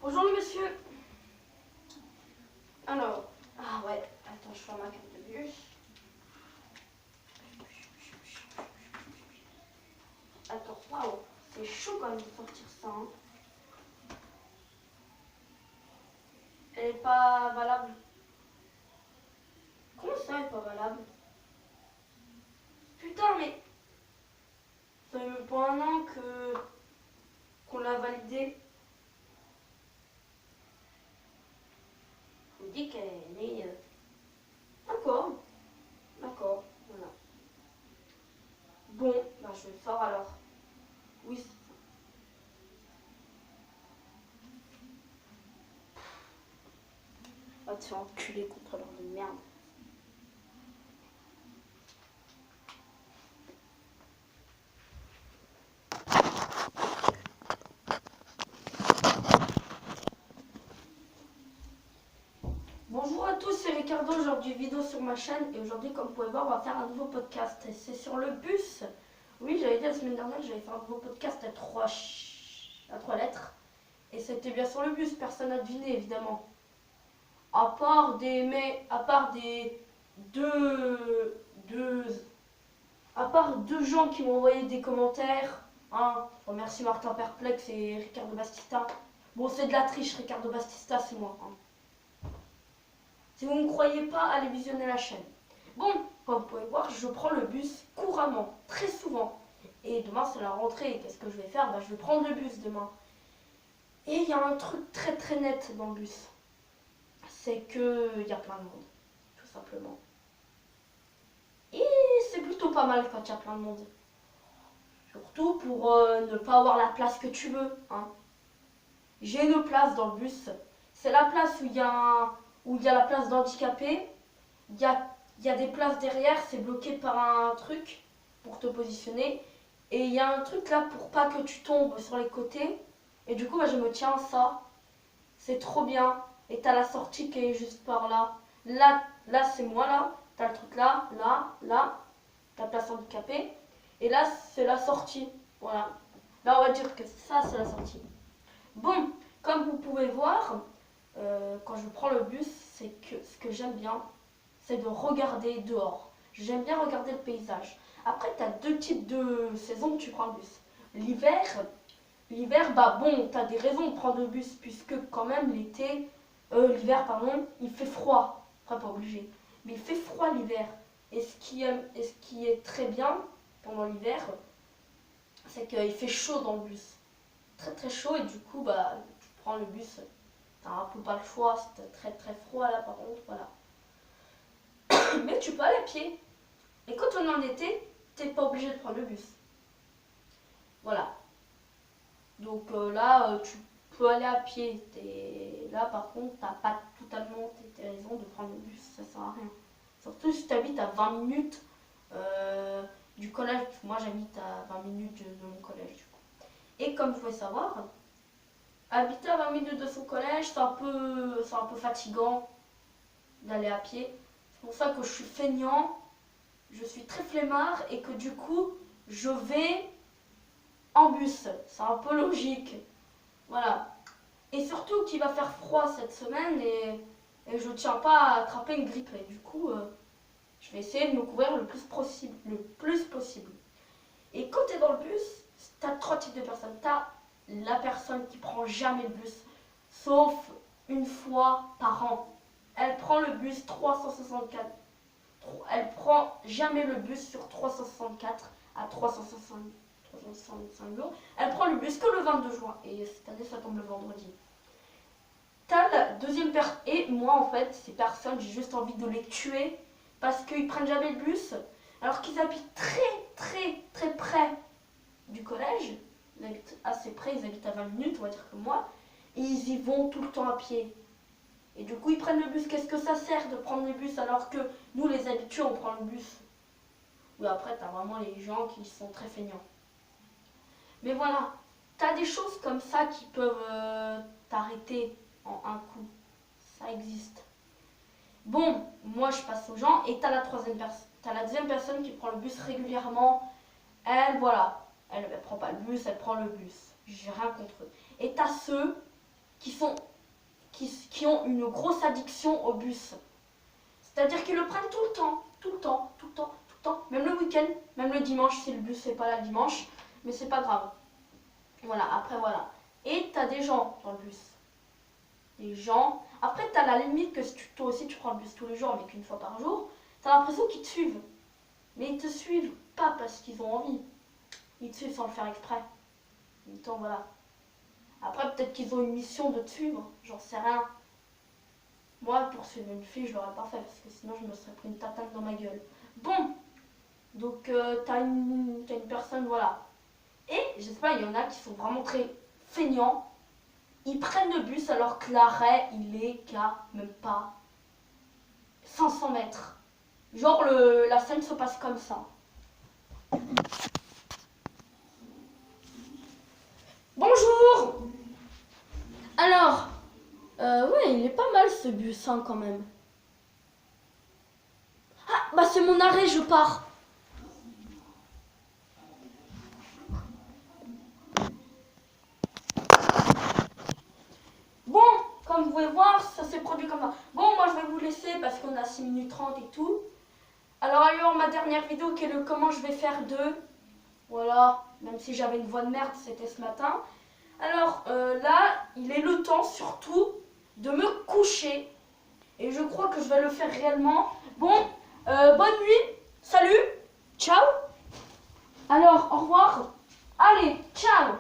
Bonjour le monsieur. Alors, ah ouais, attends, je fais ma carte de bus. Attends, waouh, c'est chaud quand même de sortir ça. Hein. Elle est pas valable. Comment ça, elle est pas valable? Putain, mais ça fait même pas un an qu'on l'a validé. On dit qu'elle est. D'accord, d'accord, voilà. Bon, bah je le sors alors. Oui, c'est ça. Va te faire enculer, contrôleur de merde. Bonjour à tous, c'est Ricardo, aujourd'hui vidéo sur ma chaîne et aujourd'hui comme vous pouvez voir on va faire un nouveau podcast et c'est sur le bus. Oui j'avais dit la semaine dernière j'avais fait un nouveau podcast à trois lettres et c'était bien sur le bus, personne n'a deviné évidemment. À part des deux à part deux gens qui m'ont envoyé des commentaires, hein, je remercie Martin Perplex et Ricardo Bastista. Bon c'est de la triche, Ricardo Bastista c'est moi. Hein. Si vous ne me croyez pas, allez visionner la chaîne. Bon, comme vous pouvez voir, je prends le bus couramment, très souvent. Et demain, c'est la rentrée. Qu'est-ce que je vais faire? Je vais prendre le bus demain. Et il y a un truc très très net dans le bus. C'est qu'il y a plein de monde, tout simplement. Et c'est plutôt pas mal quand il y a plein de monde. Surtout pour ne pas avoir la place que tu veux. Hein. J'ai une place dans le bus. C'est la place où il y a la place d'handicapé. Il y a des places derrière, c'est bloqué par un truc pour te positionner. Et il y a un truc là pour pas que tu tombes sur les côtés. Et du coup, je me tiens à ça. C'est trop bien. Et t'as la sortie qui est juste par là. Là c'est moi là. T'as le truc là, là. Ta place handicapée. Et là, c'est la sortie. Voilà. Là, on va dire que ça, c'est la sortie. Bon, comme vous pouvez voir, quand je prends le bus, c'est que ce que j'aime bien, c'est de regarder dehors. J'aime bien regarder le paysage. Après, tu as deux types de saisons que tu prends le bus. L'hiver, bah bon, tu as des raisons de prendre le bus, puisque quand même l'hiver, pardon, il fait froid. Après, pas obligé. Mais il fait froid l'hiver. Et ce qui est très bien pendant l'hiver, c'est qu'il fait chaud dans le bus. Très très chaud, et du coup, tu prends le bus. T'as un peu pas le choix, c'est très très froid là par contre, voilà. Mais tu peux aller à pied. Et quand on est en été, t'es pas obligé de prendre le bus. Voilà. Donc là, tu peux aller à pied. Là par contre, t'as pas totalement tes raisons de prendre le bus, ça sert à rien. Surtout si tu habites à 20 minutes du collège. Moi j'habite à 20 minutes de mon collège du coup. Et comme vous pouvez savoir, habiter à 20 minutes de son collège, c'est un peu fatigant d'aller à pied. C'est pour ça que je suis feignant, je suis très flemmard et que du coup, je vais en bus. C'est un peu logique. Voilà. Et surtout qu'il va faire froid cette semaine et je ne tiens pas à attraper une grippe. Et du coup, je vais essayer de me couvrir le plus possible. Et quand tu es dans le bus, tu as trois types de personnes. Tu as la personne qui prend jamais le bus, sauf une fois par an. Elle prend le bus 364. Elle prend jamais le bus sur 364 à 365 jours. Elle prend le bus que le 22 juin. Et cette année, ça tombe le vendredi. T'as la deuxième personne. Et moi, en fait, ces personnes, j'ai juste envie de les tuer parce qu'ils prennent jamais le bus. Alors qu'ils habitent très, très, très près du collège. Ils habitent assez près, ils habitent à 20 minutes, on va dire que moi. Et ils y vont tout le temps à pied. Et du coup, ils prennent le bus. Qu'est-ce que ça sert de prendre le bus alors que nous, les habitués, on prend le bus? Oui, après, t'as vraiment les gens qui sont très feignants. Mais voilà, t'as des choses comme ça qui peuvent t'arrêter en un coup. Ça existe. Bon, moi, je passe aux gens et t'as la deuxième personne qui prend le bus régulièrement. Elle, voilà, elle prend pas le bus, elle prend le bus. J'ai rien contre eux. Et t'as ceux qui ont une grosse addiction au bus. C'est-à-dire qu'ils le prennent tout le temps, tout le temps, tout le temps, tout le temps, même le week-end, même le dimanche si le bus n'est pas là le dimanche, mais c'est pas grave. Voilà, après voilà. Et t'as des gens dans le bus. Des gens. Après t'as la limite que si toi aussi tu prends le bus tous les jours, mais qu'une fois par jour, t'as l'impression qu'ils te suivent. Mais ils te suivent pas parce qu'ils ont envie. Ils te suivent sans le faire exprès. En même temps, voilà. Après peut-être qu'ils ont une mission de te suivre, j'en sais rien. Moi, pour suivre une fille, je l'aurais pas fait parce que sinon je me serais pris une tatane dans ma gueule. Bon, donc t'as une personne, voilà. Et je sais pas, il y en a qui sont vraiment très feignants. Ils prennent le bus alors que l'arrêt, il est qu'à même pas 500 mètres. Genre la scène se passe comme ça. Bonjour. Alors, ouais, il est pas mal ce bus hein, quand même. Ah, bah c'est mon arrêt, je pars. Bon, comme vous pouvez voir, ça s'est produit comme ça. Bon, moi je vais vous laisser parce qu'on a 6 minutes 30 et tout. Alors ma dernière vidéo qui est le comment je vais faire 2. Voilà, même si j'avais une voix de merde, c'était ce matin. Alors là, il est le temps surtout de me coucher. Et je crois que je vais le faire réellement. Bon, bonne nuit, salut, ciao. Alors, au revoir. Allez, ciao.